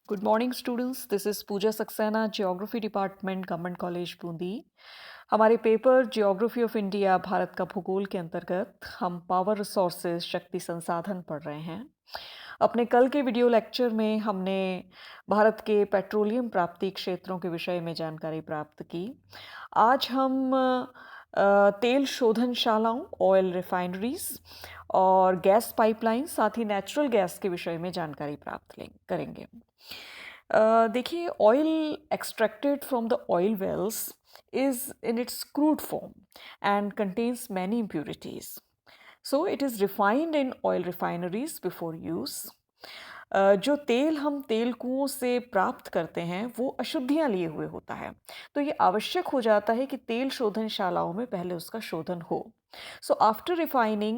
Good morning students, this is Pooja Saxena, Geography Department, Government College Bundi. हमारे paper geography of India Bharat का भूगोल के अंतर्गत हम पावर रिसोर्सेज शक्ति संसाधन पढ़ रहे हैं। अपने कल के वीडियो लेक्चर में हमने भारत के पेट्रोलियम प्राप्ति क्षेत्रों के विषय में जानकारी प्राप्त की। आज हम तेल शोधनशालाओं, ऑयल रिफाइनरीज और गैस पाइपलाइन, साथ ही नेचुरल गैस के विषय में जानकारी प्राप्त करेंगे। देखिए, oil extracted from the oil wells is in its crude form and contains many impurities. So it is refined in oil refineries before use. जो तेल हम तेल कुओं से प्राप्त करते हैं वो अशुद्धियां लिए हुए होता है, तो ये आवश्यक हो जाता है कि तेल शोधनशालाओं में पहले उसका शोधन हो। So after refining,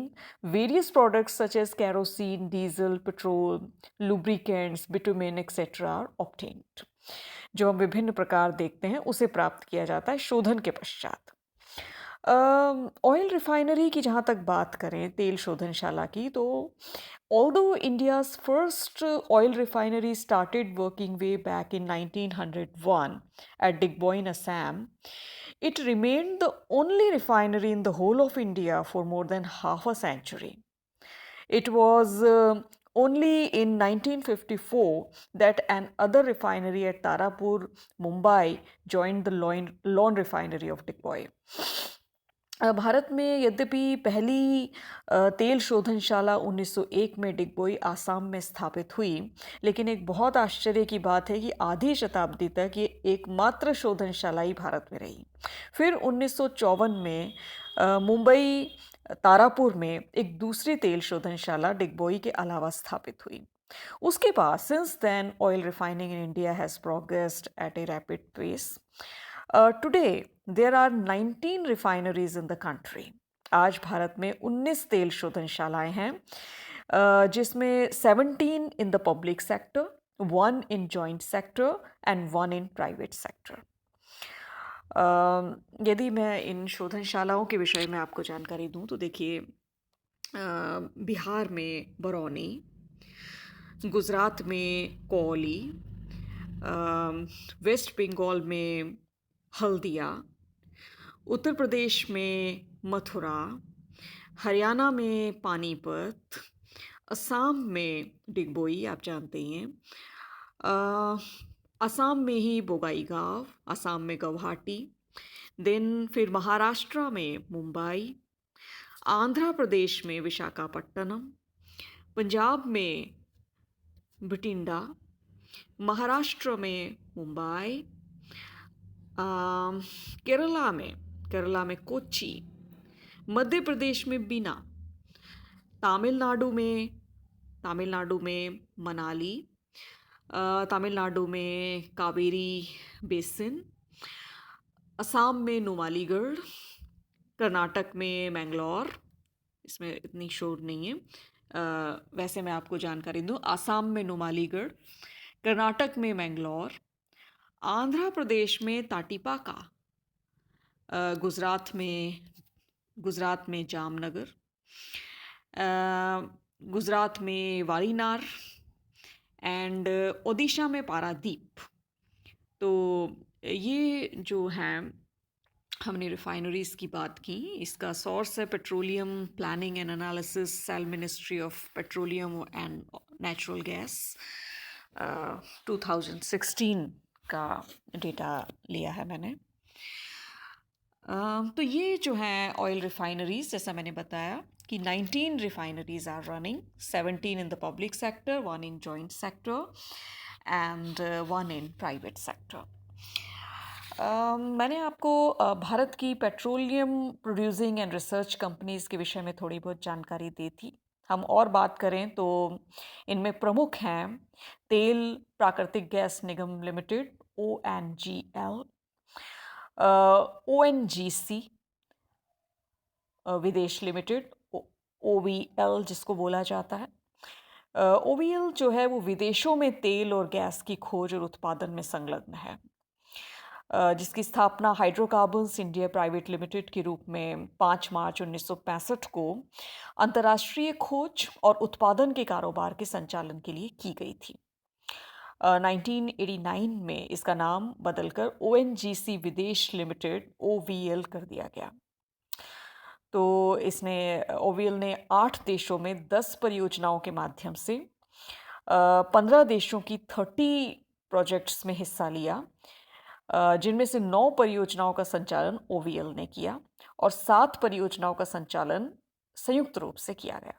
various products such as kerosene, diesel, petrol, lubricants, bitumen, etc. are obtained. जो हम विभिन्न प्रकार देखते हैं उसे प्राप्त किया जाता है शोधन के पश्चात। ऑयल रिफाइनरी की जहाँ तक बात करें, तेल शोधनशाला की, तो although India's first oil refinery started working way back in 1901 at Digboin, Assam, it remained the only refinery in the whole of India for more than half a century. It was only in 1954 that another refinery at Tarapur, Mumbai, joined the lawn refinery of Digboy. Bharat में यद्यपि पहली तेल शोधनशाला 1901 में डिगबोई, आसाम में स्थापित हुई, लेकिन एक बहुत आश्चर्य की बात है कि आधी शताब्दी तक ये एकमात्र शोधनशाला ही भारत में रही। फिर 1954 में मुंबई तारापुर में एक दूसरी तेल शोधनशाला डिगबोई के अलावा स्थापित हुई। उसके बाद since then oil refining in India has progressed at a rapid pace. Today there are 19 refineries in the country. आज भारत में 19 तेल शोधनशालाएं हैं, जिसमें 17 in the public sector, 1 in joint sector and 1 in private sector. यदि मैं इन शोधनशालाओं के विषय में आपको जानकारी दूं तो देखिए, बिहार में बरौनी, गुजरात में कोली, वेस्ट बंगाल में हल्दिया, उत्तर प्रदेश में मथुरा, हरियाणा में पानीपत, असम में डिगबोई, आप जानते ही हैं, असम में ही बोगाईगांव, असम में गुवाहाटी, देन फिर महाराष्ट्र में मुंबई, आंध्र प्रदेश में विशाखापट्टनम, पंजाब में बठिंडा, महाराष्ट्र में मुंबई, केरला में कोच्चि, मध्य प्रदेश में बीना, तमिलनाडु में मनाली, तमिलनाडु में कावेरी बेसिन, असम में नुमालीगढ़, कर्नाटक में मैंगलोर, इसमें इतनी शोर नहीं है, वैसे मैं आपको जानकारी दूं, असम में नुमालीगढ़, कर्नाटक में मैंगलोर, आंध्र प्रदेश में ताटीपाका, गुजरात में जामनगर, गुजरात में वारीनार एंड ओडिशा में पारादीप। तो ये जो हैं, हमने रिफाइनरीज की बात की। इसका सोर्स है petroleum planning and analysis, cell ministry of petroleum and natural gas, 2016 का डेटा लिया है मैंने। तो ये जो हैं ऑयल रिफाइनरीज, जैसा मैंने बताया कि 19 refineries are running, 17 in the public sector, 1 in joint sector and 1 in private sector. मैंने आपको भारत की petroleum producing and research companies के विषय में थोड़ी बहुत जानकारी दी थी। हम और बात करें तो इनमें प्रमुख हैं तेल प्राकृतिक गैस निगम लिमिटेड ONGL, ONGC विदेश लिमिटेड, OVL जिसको बोला जाता है। OVL जो है वो विदेशों में तेल और गैस की खोज और उत्पादन में संलग्न है, जिसकी स्थापना हाइड्रोकार्बन्स इंडिया प्राइवेट लिमिटेड के रूप में 5 मार्च 1965 को अंतर्राष्ट्रीय खोज और उत्पादन के कारोबार के संचालन के लिए की गई थी। 1989 में इसका नाम बदलकर ओएनजीसी विदेश लिमिटेड ओवीएल कर दिया गया। तो इसने ओवीएल ने 8 देशों में 10 परियोजनाओं के माध्यम से 15 देशों की 30 प्रोजेक्ट्स में हिस्सा लिया, जिनमें से 9 परियोजनाओं का संचालन ओवीएल ने किया और 7 परियोजनाओं का संचालन संयुक्त रूप से किया गया।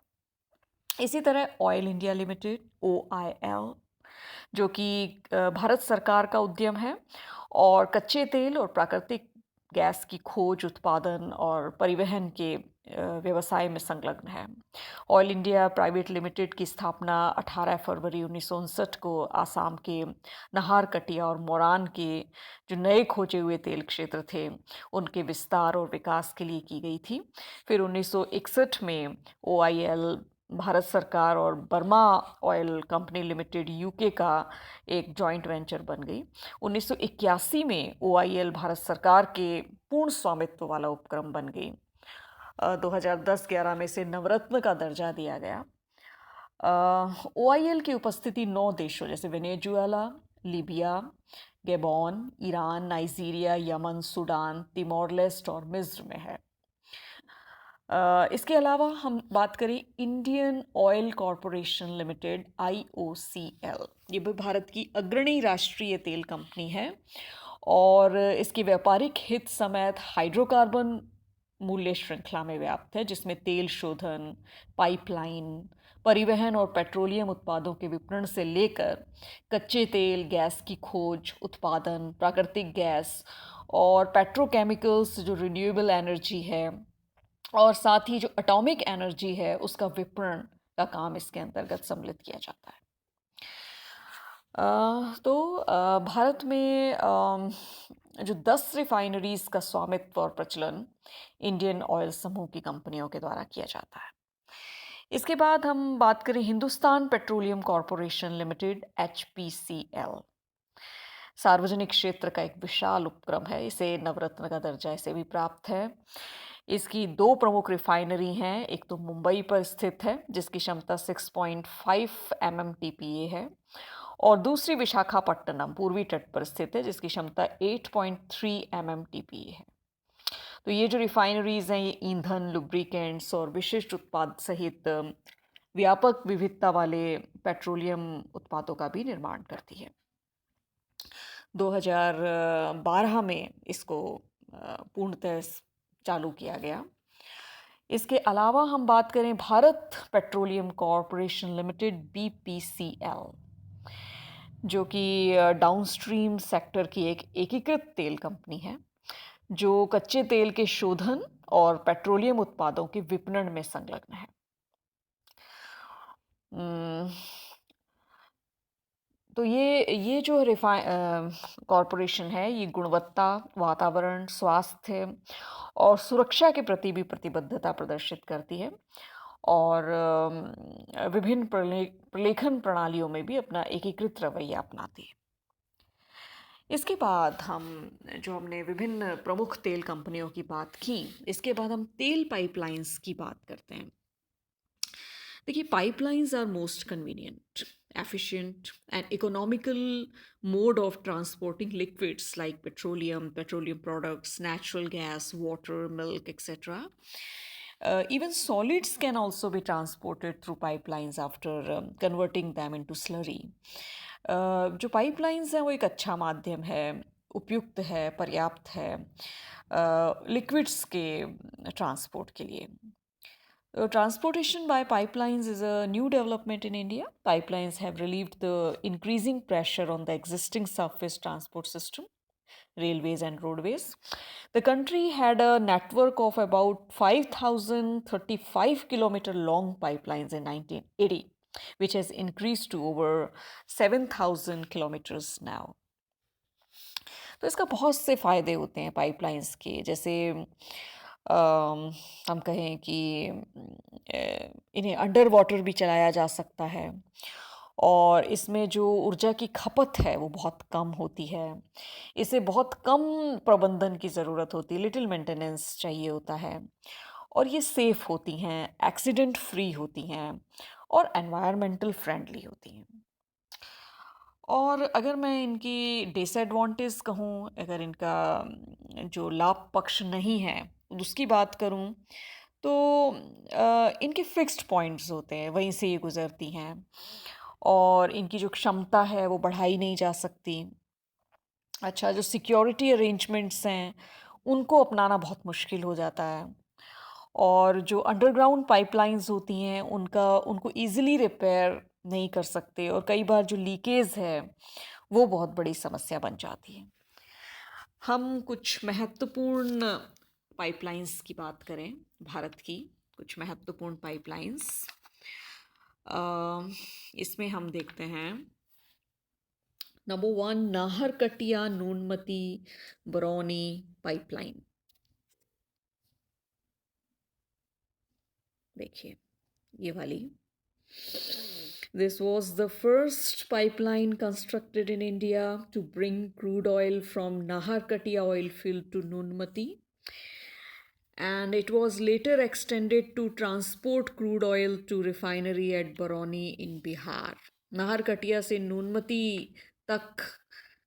इसी तरह ऑयल इंडिया लिमिटेड OIL, जो कि भारत सरकार का उद्यम है और कच्चे तेल और प्राकृतिक गैस की खोज, उत्पादन और परिवहन के व्यवसाय में संलग्न है। ऑयल इंडिया प्राइवेट लिमिटेड की स्थापना 18 फरवरी 1959 को आसाम के नाहरकटिया और मोरान के जो नए खोजे हुए तेल क्षेत्र थे उनके विस्तार और विकास के लिए की गई थी। फिर 1961 में OIL भारत सरकार और Burma oil company limited UK का एक जॉइंट वेंचर बन गई। 1981 में OIL भारत सरकार के पूर्ण स्वामित्व वाला उपक्रम बन गई। 2010-11 में से नवरत्न का दर्जा दिया गया। OIL की उपस्थिति 9 देशों जैसे Venezuela, Libya, Gabon, Iran, Nigeria, Yemen, Sudan, Timor Leste और मिस्र में है। इसके अलावा हम बात करें Indian Oil Corporation Limited IOCL, ये भी भारत की अग्रणी राष्ट्रीय तेल कंपनी है और इसकी व्यापारिक हित समेत हाइड्रोकार्बन मूल्य श्रृंखला में व्याप्त है, जिसमें तेल शोधन, पाइपलाइन, परिवहन और पेट्रोलियम उत्पादों के विपणन से लेकर कच्चे तेल, गैस की खोज, उत्पादन, प्राकृतिक गैस और पेट्रोकेमिकल्स जो रिन्यूएबल एनर्जी है और साथ ही जो एटॉमिक एनर्जी है उसका विपणन का काम इसके अंतर्गत सम्मिलित किया जाता है। भारत में जो 10 रिफाइनरीज का स्वामित्व और प्रचलन इंडियन ऑयल समूह की कंपनियों के द्वारा किया जाता है। इसके बाद हम बात करें Hindustan petroleum corporation limited HPCL, सार्वजनिक क्षेत्र का एक विशाल उपक्रम है। इसे नवरत्न का दर्जा इसे भी प्राप्त है। इसकी 2 प्रमुख रिफाइनरी हैं, एक तो मुंबई पर स्थित है जिसकी क्षमता 6.5 MMTPA है और दूसरी विशाखापट्टनम पूर्वी तट पर स्थित है जिसकी क्षमता 8.3 MMTPA है। तो ये जो रिफाइनरीज हैं ये ईंधन, लुब्रिकेंट्स और विशिष्ट उत्पाद सहित व्यापक विविधता वाले पेट्रोलियम उत्पादों का भी निर्माण करती है। 2012 में इसको पूर्णतः चालू किया गया। इसके अलावा हम बात करें Bharat petroleum corporation limited BPCL, जो कि डाउनस्ट्रीम सेक्टर की एक एकीकृत तेल कंपनी है जो कच्चे तेल के शोधन और पेट्रोलियम उत्पादों के विपणन में संलग्न है। तो ये जो कॉरपोरेशन है ये गुणवत्ता, वातावरण, स्वास्थ्य और सुरक्षा के प्रति भी प्रतिबद्धता प्रदर्शित करती है और विभिन्न प्रलेखन प्रणालियों में भी अपना एकीकृत रवैया अपनाती है। इसके बाद हमने विभिन्न प्रमुख तेल कंपनियों की बात की, इसके बाद हम तेल पाइपलाइंस की बात करते हैं। देखिए, pipelines are most convenient, efficient, and economical mode of transporting liquids like petroleum, petroleum products, natural gas, water, milk, etc. Even solids can also be transported through pipelines after converting them into slurry. जो pipelines हैं वो एक अच्छा माध्यम है, उपयुक्त है, पर्याप्त है लिक्विड्स के ट्रांसपोर्ट के लिए। Transportation by pipelines is a new development in India. Pipelines have relieved the increasing pressure on the existing surface transport system, railways and roadways. The country had a network of about 5,035 kilometer long pipelines in 1980, which has increased to over 7,000 kilometers now. तो इसका बहुत से फ़ायदे होते हैं pipelines के, जैसे हम कहें कि इन्हें अंडर वाटर भी चलाया जा सकता है और इसमें जो ऊर्जा की खपत है वो बहुत कम होती है। इसे बहुत कम प्रबंधन की ज़रूरत होती है, लिटिल मेंटेनेंस चाहिए होता है और ये सेफ़ होती हैं, एक्सीडेंट फ्री होती हैं और एनवायरमेंटल फ्रेंडली होती हैं। और अगर मैं इनकी डिसएडवांटेज कहूँ, अगर इनका जो लाभ पक्ष नहीं है, उसकी बात करूँ, तो इनके फिक्स्ड पॉइंट्स होते हैं, वहीं से ये गुज़रती हैं और इनकी जो क्षमता है, वो बढ़ाई नहीं जा सकती। अच्छा, जो सिक्योरिटी अरेंजमेंट्स हैं, उनको अपनाना बहुत मुश्किल हो जाता है और जो अंडरग्राउंड पाइपलाइंस होती हैं, उनको ईज़िली रिपेयर नहीं कर सकते और कई बार जो लीकेज है, वो बहुत बड़ी समस्या बन जाती है। हम कुछ महत्वपूर्ण पाइपलाइंस की बात करें, भारत की कुछ महत्वपूर्ण पाइपलाइंस। इसमें हम देखते हैं नंबर 1 नाहरकटिया नूनमती बरौनी पाइपलाइन। देखिए ये वाली, this was the first pipeline constructed in India to bring crude oil from Naharkatia oil field to Nunmati, and it was later extended to transport crude oil to refinery at Barauni in Bihar. Naharkatia से नूनमती तक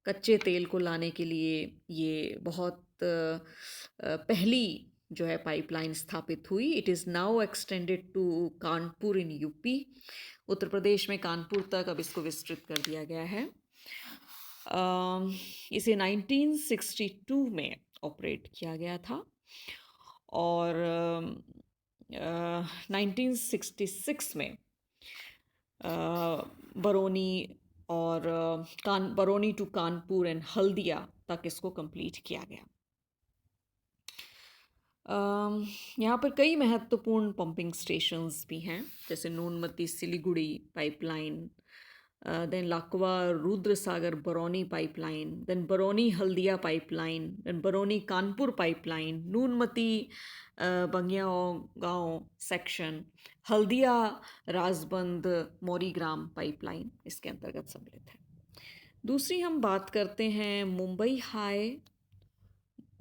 कच्चे तेल को लाने के लिए ये बहुत पहली जो है पाइपलाइन स्थापित हुई। It is now extended to Kanpur in UP. Uttar Pradesh में कानपुर तक अब इसको विस्तृत कर दिया गया है। इसे 1962 में ऑपरेट किया गया था और 1966 में बरौनी और बरौनी टू कानपुर एंड हल्दिया तक इसको कंप्लीट किया गया। यहाँ पर कई महत्वपूर्ण पंपिंग स्टेशंस भी हैं, जैसे Noonmati Siliguri pipeline, then Lakwa Rudra Sagar Barauni pipeline, then Barauni Haldia pipeline, then Barauni Kanpur pipeline, Noonmati Bongaigaon section, Haldia Rajbandh Mourigram pipeline इसके अंतर्गत सम्मिलित है। दूसरी हम बात करते हैं मुंबई हाई,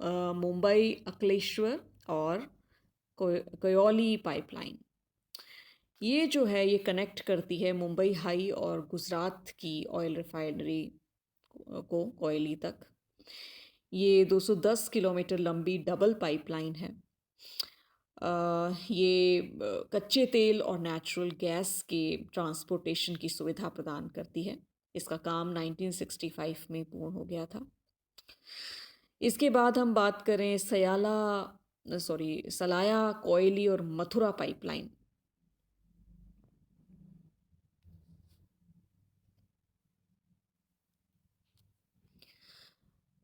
मुंबई अकलेश्वर और कोयौली पाइपलाइन। ये जो है ये कनेक्ट करती है मुंबई हाई और गुजरात की ऑयल रिफाइनरी को कोयली तक। ये 210 किलोमीटर लंबी डबल पाइपलाइन है। ये कच्चे तेल और नेचुरल गैस के ट्रांसपोर्टेशन की सुविधा प्रदान करती है। इसका काम 1965 में पूर्ण हो गया था। इसके बाद हम बात करें सलाया कोयली और मथुरा पाइपलाइन।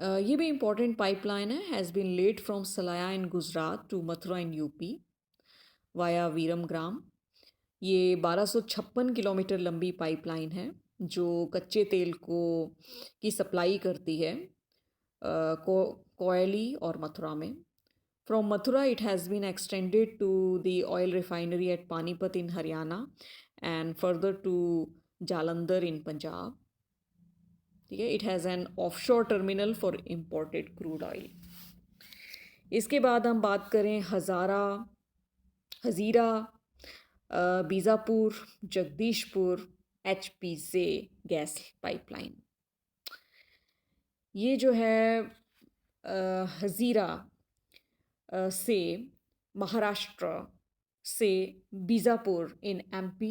ये भी इम्पोर्टेंट पाइपलाइन है, has been laid from Salaya in Gujarat to Mathura in UP via Viramgam. ये 1256 किलोमीटर लंबी पाइपलाइन है जो कच्चे तेल की सप्लाई करती है कोयली और मथुरा में। From Mathura it has been extended to the oil refinery at Panipat in Haryana and further to Jalandhar in Punjab. ठीक है, it has an offshore terminal for imported crude oil. इसके बाद हम बात करें Hazira, Bijapur, Jagdishpur HPZ gas pipeline. ये जो है हज़ीरा से महाराष्ट्र से Bijapur in MP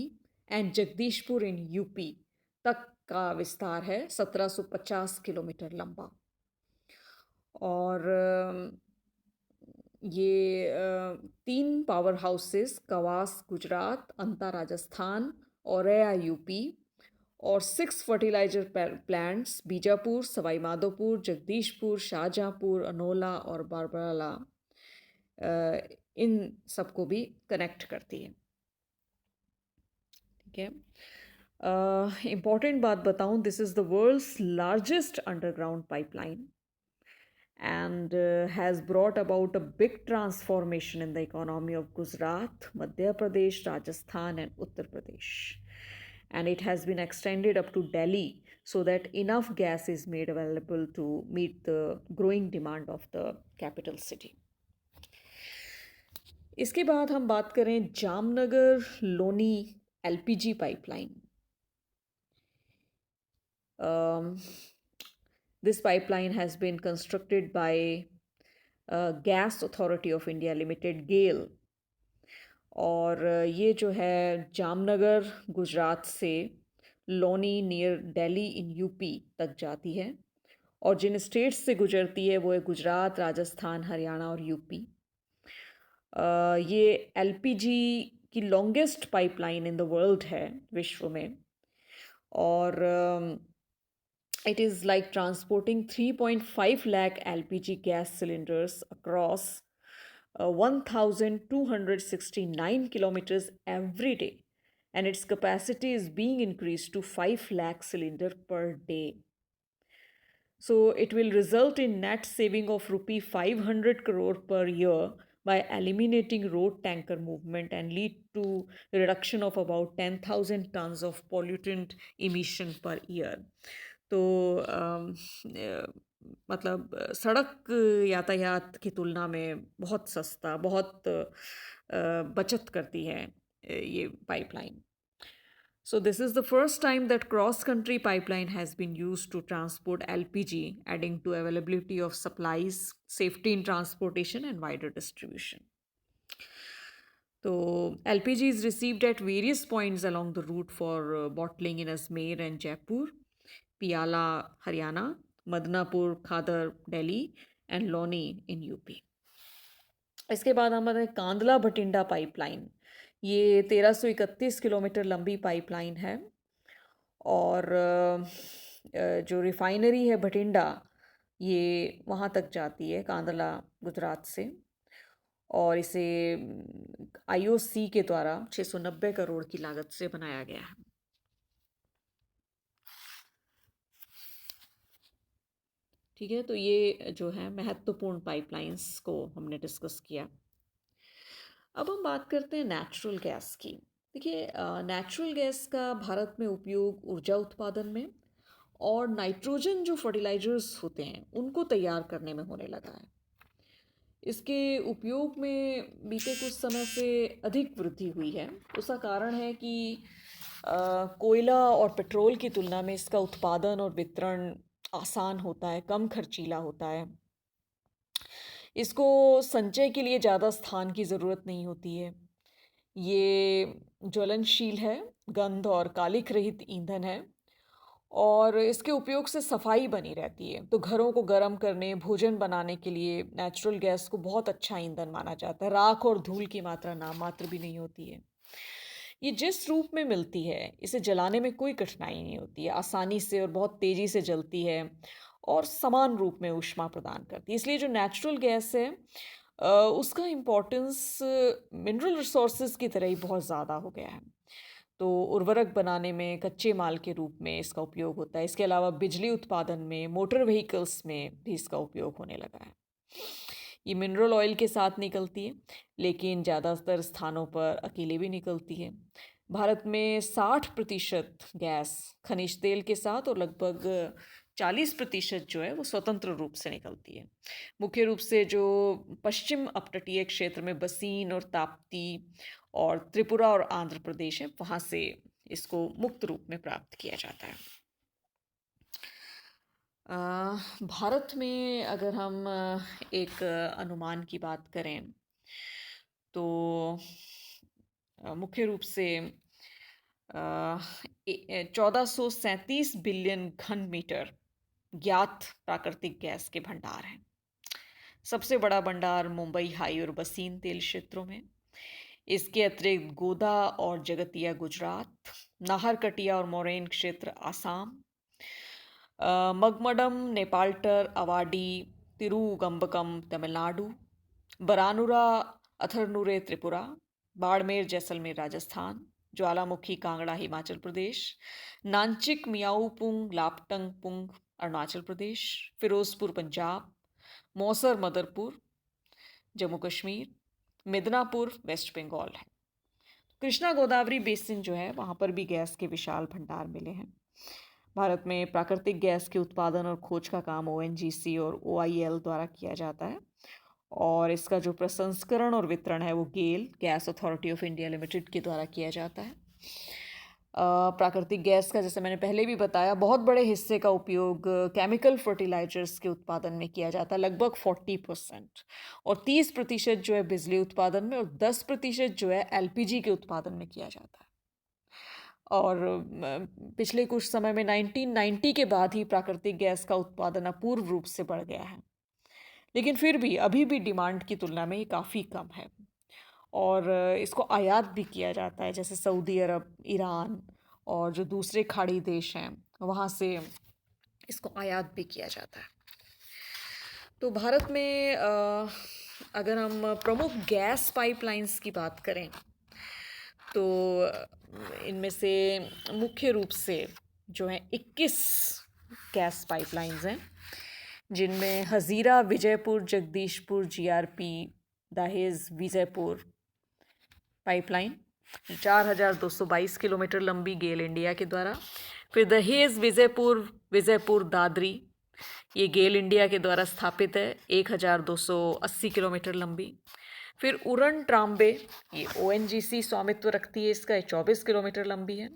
and Jagdishpur in UP तक का विस्तार है, 1750 किलोमीटर लंबा। और ये 3 पावर हाउसेस कवास गुजरात, अंता राजस्थान, औरैया UP और 6 फर्टिलाइजर प्लांट्स बीजापुर, सवाई माधोपुर, जगदीशपुर, शाहजहाँपुर, अनोला और बारबराला इन सबको भी कनेक्ट करती है। ठीक है, इम्पॉर्टेंट बात बताऊं, this is the world's largest underground pipeline and has brought about a big transformation in the economy of Gujarat, Madhya Pradesh, Rajasthan, and Uttar Pradesh. And it has been extended up to Delhi so that enough gas is made available to meet the growing demand of the capital city. इसके बाद हम बात करें Jamnagar Loni LPG pipeline. Um, this pipeline has been constructed by Gas Authority of India Limited, GAIL, और ये जो है जामनगर गुजरात से Loni near Delhi in UP तक जाती है, और जिन स्टेट्स से गुजरती है वो है गुजरात, राजस्थान, हरियाणा और यूपी। ये एलपीजी की longest pipeline in the world है विश्व में, और it is like transporting 3.5 lakh LPG gas cylinders across 1,269 kilometers every day, and its capacity is being increased to 5 lakh cylinder per day. So it will result in net saving of rupee 500 crore per year by eliminating road tanker movement and lead to reduction of about 10,000 tons of pollutant emission per year. तो मतलब सड़क यातायात की तुलना में बहुत सस्ता, बहुत बचत करती है ये pipeline. So this is the first time that cross-country pipeline has been used to transport LPG, adding to availability of supplies, safety in transportation, and wider distribution. So LPG is received at various points along the route for bottling in Ajmer and Jaipur, Piyala, Haryana, Madnapur, Khadar, Delhi, and Loni in UP. इसके बाद हमारे Kandla Bathinda pipeline, ये 1331 kilometre लंबी pipeline है, और जो refinery है भटिंडा, ये वहाँ तक जाती है कांदला गुजरात से, और इसे आईओसी के द्वारा 690 करोड़ की लागत से बनाया गया है. ठीक है, तो ये जो है महत्वपूर्ण पाइपलाइंस को हमने डिस्कस किया. अब हम बात करते हैं नेचुरल गैस की. देखिए, नेचुरल गैस का भारत में उपयोग ऊर्जा उत्पादन में और नाइट्रोजन जो फर्टिलाइजर्स होते हैं उनको तैयार करने में होने लगा है. इसके उपयोग में बीते कुछ समय से अधिक वृद्धि हुई है. उसका कारण है कि कोयला और पेट्रोल की तुलना में इसका उत्पादन और वितरण आसान होता है, कम खर्चीला होता है. इसको संचय के लिए ज़्यादा स्थान की ज़रूरत नहीं होती है. ये ज्वलनशील है, गंध और कालिक रहित ईंधन है, और इसके उपयोग से सफाई बनी रहती है. तो घरों को गर्म करने, भोजन बनाने के लिए नेचुरल गैस को बहुत अच्छा ईंधन माना जाता है. राख और धूल की मात्रा नाम मात्र भी नहीं होती है. ये जिस रूप में मिलती है, इसे जलाने में कोई कठिनाई नहीं होती है, आसानी से और बहुत तेज़ी से जलती है और समान रूप में ऊष्मा प्रदान करती है. इसलिए जो नेचुरल गैस है उसका इम्पोर्टेंस मिनरल रिसोर्सेज की तरह ही बहुत ज़्यादा हो गया है. तो उर्वरक बनाने में कच्चे माल के रूप में इसका उपयोग होता है. इसके अलावा बिजली उत्पादन में, मोटर व्हीकल्स में भी इसका उपयोग होने लगा है. ये मिनरल ऑयल के साथ निकलती है, लेकिन ज़्यादातर स्थानों पर अकेले भी निकलती है. भारत में 60% गैस खनिज तेल के साथ और लगभग 40% जो है वो स्वतंत्र रूप से निकलती है. मुख्य रूप से जो पश्चिम अपतटीय क्षेत्र में बसीन और ताप्ती और त्रिपुरा और आंध्र प्रदेश है, वहाँ से इसको मुक्त रूप में प्राप्त किया जाता है. भारत में अगर हम एक अनुमान की बात करें तो मुख्य रूप से 1437 बिलियन घन मीटर ज्ञात प्राकृतिक गैस के भंडार हैं. सबसे बड़ा भंडार मुंबई हाई और बसीन तेल क्षेत्रों में. इसके अतिरिक्त गोदा और जगतिया गुजरात, नाहरकटिया और मोरेन क्षेत्र आसाम, मगमडम, नेपाल्टर, अवाडी, तिरुगम्बकम तमिलनाडु, बरानुरा, अथरनुरे त्रिपुरा, बाड़मेर जैसलमेर राजस्थान, ज्वालामुखी कांगड़ा हिमाचल प्रदेश, नानचिक मियाऊपुंग लापटंगपुंग अरुणाचल प्रदेश, फिरोजपुर पंजाब, मौसर मदरपुर जम्मू कश्मीर, मिदनापुर वेस्ट बंगाल है. कृष्णा गोदावरी बेसिन जो है वहाँ पर भी गैस के विशाल भंडार मिले हैं. भारत में प्राकृतिक गैस के उत्पादन और खोज का काम ओएनजीसी और ओआईएल द्वारा किया जाता है, और इसका जो प्रसंस्करण और वितरण है वो GAIL, Gas Authority of India Limited के द्वारा किया जाता है. प्राकृतिक गैस का, जैसे मैंने पहले भी बताया, बहुत बड़े हिस्से का उपयोग केमिकल फर्टिलाइजर्स के उत्पादन में किया जाता है, लगभग 40%। और 30% जो है बिजली उत्पादन में, और 10% जो है एलपीजी के उत्पादन में किया जाता है। और पिछले कुछ समय में 1990 के बाद ही प्राकृतिक गैस का उत्पादन अपूर्व रूप से बढ़ गया है, लेकिन फिर भी अभी भी डिमांड की तुलना में ये काफ़ी कम है। और इसको आयात भी किया जाता है, जैसे सऊदी अरब, ईरान और जो दूसरे खाड़ी देश हैं वहाँ से इसको आयात भी किया जाता है। तो भारत में अगर हम प्रमुख गैस पाइपलाइंस की बात करें तो इनमें से मुख्य रूप से जो है 21 गैस पाइपलाइंस हैं, जिनमें हज़ीरा विजयपुर जगदीशपुर जीआरपी दहेज विजयपुर पाइपलाइन 4,222 किलोमीटर लंबी गेल इंडिया के द्वारा। फिर दहेज विजयपुर विजयपुर दादरी, ये गेल इंडिया के द्वारा स्थापित है, 1,280 किलोमीटर लंबी। फिर उरण ट्राम्बे, ये ओएनजीसी स्वामित्व रखती है, इसका 24 किलोमीटर लंबी है।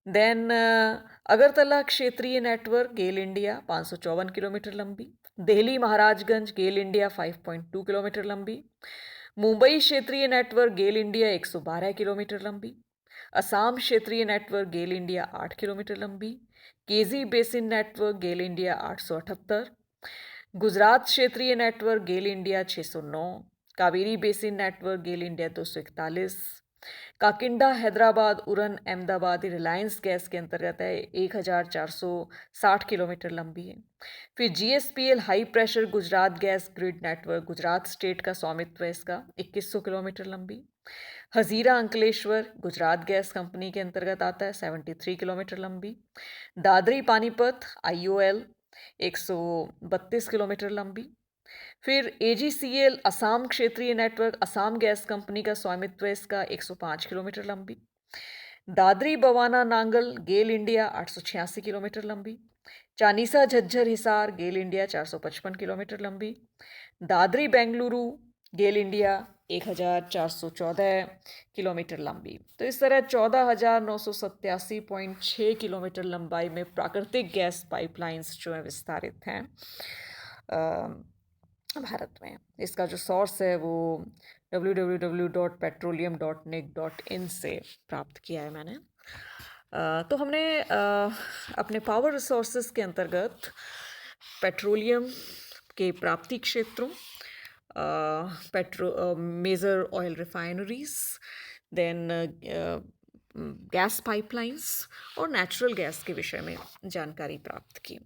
देन अगरतला क्षेत्रीय नेटवर्क गेल इंडिया 554 किलोमीटर लंबी। दिल्ली महाराजगंज गेल इंडिया 5.2 किलोमीटर लंबी। मुंबई क्षेत्रीय नेटवर्क गेल इंडिया 112 किलोमीटर लंबी। असम क्षेत्रीय नेटवर्क गेल इंडिया 8 किलोमीटर लंबी। केजी बेसिन नेटवर्क गेल इंडिया 878। गुजरात क्षेत्रीय नेटवर्क गेल इंडिया 609। कावेरी बेसिन नेटवर्क गेल इंडिया 241। काकिंडा हैदराबाद उरन अहमदाबाद रिलायंस गैस के अंतर्गत है, 1,460 किलोमीटर लंबी है। फिर GSPL high pressure Gujarat gas grid network, Gujarat state का स्वामित्व है इसका, 2100 किलोमीटर लंबी। हजीरा अंकलेश्वर गुजरात गैस कंपनी के अंतर्गत आता है, 73 किलोमीटर लंबी। दादरी पानीपत आईओएल 132 किलोमीटर लंबी। फिर एजीसीएल असम क्षेत्रीय नेटवर्क, असम गैस कंपनी का स्वामित्व है इसका, 105 किलोमीटर लंबी। दादरी बवाना नांगल गेल इंडिया 886 किलोमीटर लंबी। चानीसा झज्जर हिसार गेल इंडिया 455 किलोमीटर लंबी। दादरी बेंगलुरु गेल इंडिया 1,414 किलोमीटर लंबी। तो इस तरह 14,987.6 किलोमीटर लंबाई में प्राकृतिक गैस पाइपलाइंस जो है विस्तारित हैं भारत में। इसका जो सोर्स है वो www.petroleum.nic.in से प्राप्त किया है मैंने। तो हमने अपने पावर रिसोर्सेज के अंतर्गत पेट्रोलियम के प्राप्ति क्षेत्रों, major oil refineries, then gas pipelines और नेचुरल गैस के विषय में जानकारी प्राप्त की।